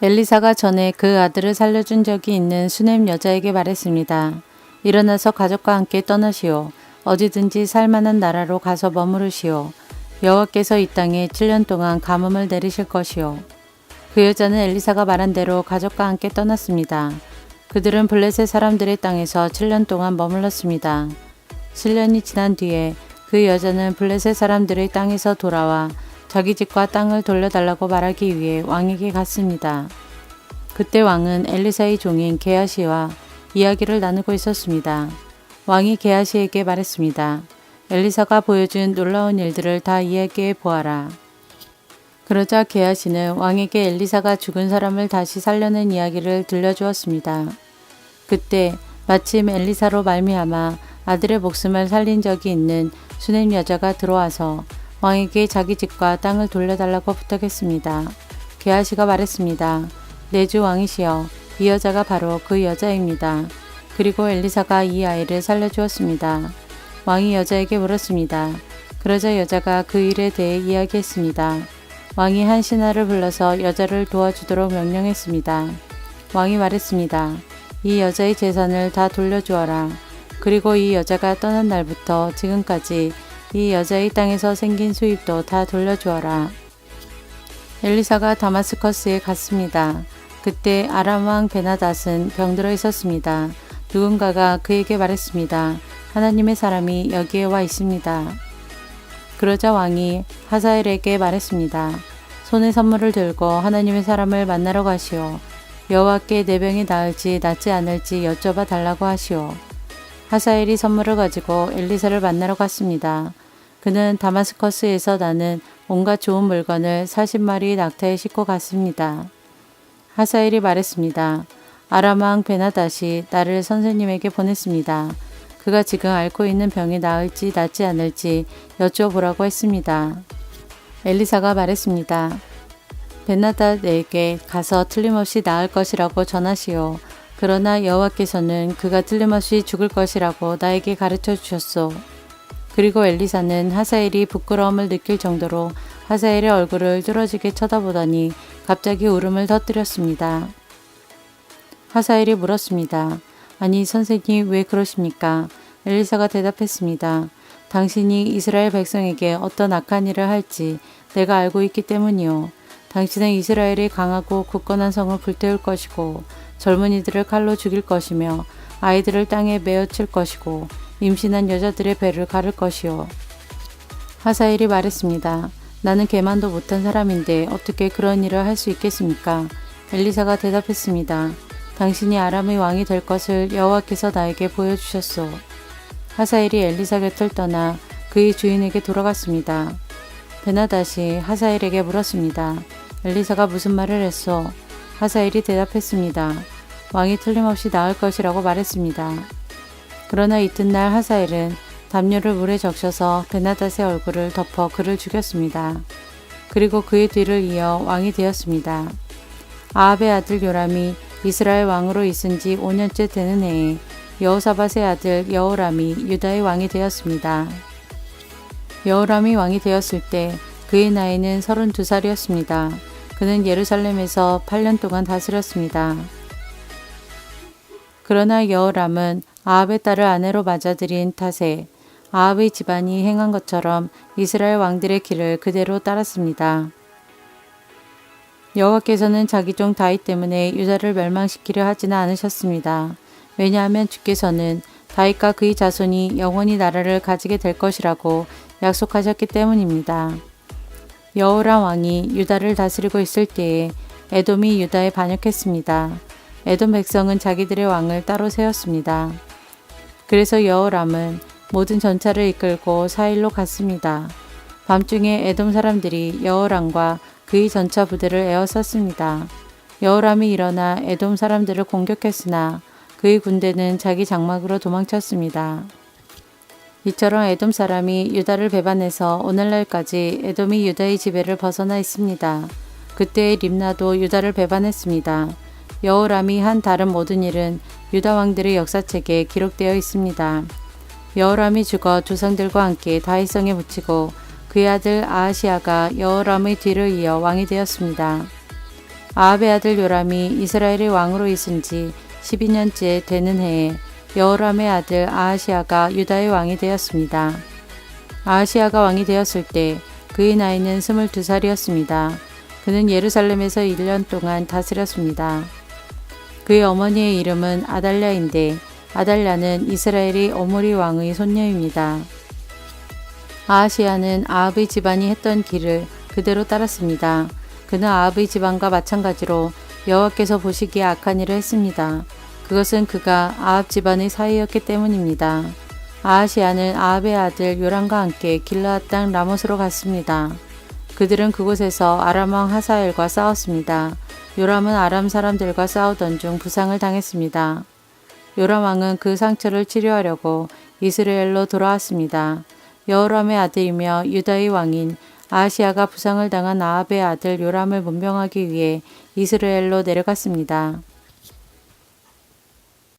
엘리사가 전에 그 아들을 살려준 적이 있는 수넴 여자에게 말했습니다. 일어나서 가족과 함께 떠나시오. 어디든지 살만한 나라로 가서 머무르시오. 여호와께서 이 땅에 7년 동안 가뭄을 내리실 것이오. 그 여자는 엘리사가 말한 대로 가족과 함께 떠났습니다. 그들은 블레셋 사람들의 땅에서 7년 동안 머물렀습니다. 7년이 지난 뒤에 그 여자는 블레셋 사람들의 땅에서 돌아와 자기 집과 땅을 돌려달라고 말하기 위해 왕에게 갔습니다. 그때 왕은 엘리사의 종인 게하시와 이야기를 나누고 있었습니다. 왕이 게하시에게 말했습니다. 엘리사가 보여준 놀라운 일들을 다 이야기해 보아라. 그러자 게하시는 왕에게 엘리사가 죽은 사람을 다시 살려낸 이야기를 들려주었습니다. 그때 마침 엘리사로 말미암아 아들의 목숨을 살린 적이 있는 수넴 여자가 들어와서 왕에게 자기 집과 땅을 돌려달라고 부탁했습니다. 게하시가 말했습니다. 내 주 왕이시여, 이 여자가 바로 그 여자입니다. 그리고 엘리사가 이 아이를 살려주었습니다. 왕이 여자에게 물었습니다. 그러자 여자가 그 일에 대해 이야기했습니다. 왕이 한 신하를 불러서 여자를 도와주도록 명령했습니다. 왕이 말했습니다. 이 여자의 재산을 다 돌려주어라. 그리고 이 여자가 떠난 날부터 지금까지 이 여자의 땅에서 생긴 수입도 다 돌려주어라. 엘리사가 다마스커스에 갔습니다. 그때 아람 왕 베나닷은 병들어 있었습니다. 누군가가 그에게 말했습니다. 하나님의 사람이 여기에 와 있습니다. 그러자 왕이 하사엘에게 말했습니다. 손에 선물을 들고 하나님의 사람을 만나러 가시오. 여호와께 내 병이 나을지 낫지 않을지 여쭤봐 달라고 하시오. 하사엘이 선물을 가지고 엘리사를 만나러 갔습니다. 그는 다마스커스에서 나는 온갖 좋은 물건을 40마리 낙타에 싣고 갔습니다. 하사엘이 말했습니다. 아람 왕 베나닷이 나를 선생님에게 보냈습니다. 그가 지금 앓고 있는 병이 나을지 낫지 않을지 여쭤보라고 했습니다. 엘리사가 말했습니다. 베나닷에게 가서 틀림없이 나을 것이라고 전하시오. 그러나 여호와께서는 그가 틀림없이 죽을 것이라고 나에게 가르쳐 주셨소. 그리고 엘리사는 하사엘이 부끄러움을 느낄 정도로 하사엘의 얼굴을 뚫어지게 쳐다보더니 갑자기 울음을 터뜨렸습니다. 하사엘이 물었습니다. 아니 선생님 왜 그러십니까? 엘리사가 대답했습니다. 당신이 이스라엘 백성에게 어떤 악한 일을 할지 내가 알고 있기 때문이요. 당신은 이스라엘의 강하고 굳건한 성을 불태울 것이고 젊은이들을 칼로 죽일 것이며 아이들을 땅에 메어 칠 것이고 임신한 여자들의 배를 가를 것이요. 하사엘이 말했습니다. 나는 개만도 못한 사람인데 어떻게 그런 일을 할 수 있겠습니까? 엘리사가 대답했습니다. 당신이 아람의 왕이 될 것을 여호와께서 나에게 보여주셨소. 하사엘이 엘리사 곁을 떠나 그의 주인에게 돌아갔습니다. 베나닷이 하사엘에게 물었습니다. 엘리사가 무슨 말을 했소? 하사엘이 대답했습니다. 왕이 틀림없이 나을 것이라고 말했습니다. 그러나 이튿날 하사엘은 담요를 물에 적셔서 베나닷의 얼굴을 덮어 그를 죽였습니다. 그리고 그의 뒤를 이어 왕이 되었습니다. 아합의 아들 요람이 이스라엘 왕으로 있은 지 5년째 되는 해에 여호사밧의 아들 여호람이 유다의 왕이 되었습니다. 여호람이 왕이 되었을 때 그의 나이는 32살이었습니다. 그는 예루살렘에서 8년 동안 다스렸습니다. 그러나 여호람은 아합의 딸을 아내로 맞아들인 탓에 아합의 집안이 행한 것처럼 이스라엘 왕들의 길을 그대로 따랐습니다. 여호와께서는 자기 종 다윗 때문에 유다를 멸망시키려 하지는 않으셨습니다. 왜냐하면 주께서는 다윗과 그의 자손이 영원히 나라를 가지게 될 것이라고 약속하셨기 때문입니다. 여호람 왕이 유다를 다스리고 있을 때에 에돔이 유다에 반역했습니다. 에돔 백성은 자기들의 왕을 따로 세웠습니다. 그래서 여호람은 모든 전차를 이끌고 사일로 갔습니다. 밤중에 에돔 사람들이 여호람과 그의 전차 부대를 에워쌌습니다. 여호람이 일어나 에돔 사람들을 공격했으나 그의 군대는 자기 장막으로 도망쳤습니다. 이처럼 에돔 사람이 유다를 배반해서 오늘날까지 에돔이 유다의 지배를 벗어나 있습니다. 그때의 림나도 유다를 배반했습니다. 여호람이 한 다른 모든 일은 유다 왕들의 역사책에 기록되어 있습니다. 여호람이 죽어 조상들과 함께 다윗성에 묻히고 그의 아들 아하시아가 여호람의 뒤를 이어 왕이 되었습니다. 아합의 아들 요람이 이스라엘의 왕으로 있은 지 12년째 되는 해에 여호람의 아들 아하시아가 유다의 왕이 되었습니다. 아하시아가 왕이 되었을 때 그의 나이는 22살이었습니다. 그는 예루살렘에서 1년 동안 다스렸습니다. 그의 어머니의 이름은 아달랴인데 아달랴는 이스라엘의 오므리 왕의 손녀입니다. 아하시아는 아합의 집안이 했던 길을 그대로 따랐습니다. 그는 아합의 집안과 마찬가지로 여호와께서 보시기에 악한 일을 했습니다. 그것은 그가 아합 집안의 사이였기 때문입니다. 아하시아는 아합의 아들 요람과 함께 길르앗 땅 라못으로 갔습니다. 그들은 그곳에서 아람 왕 하사엘과 싸웠습니다. 요람은 아람 사람들과 싸우던 중 부상을 당했습니다. 요람 왕은 그 상처를 치료하려고 이스라엘로 돌아왔습니다. 여호람의 아들이며 유다의 왕인 아하시아가 부상을 당한 아합의 아들 요람을 문병하기 위해 이스라엘로 내려갔습니다.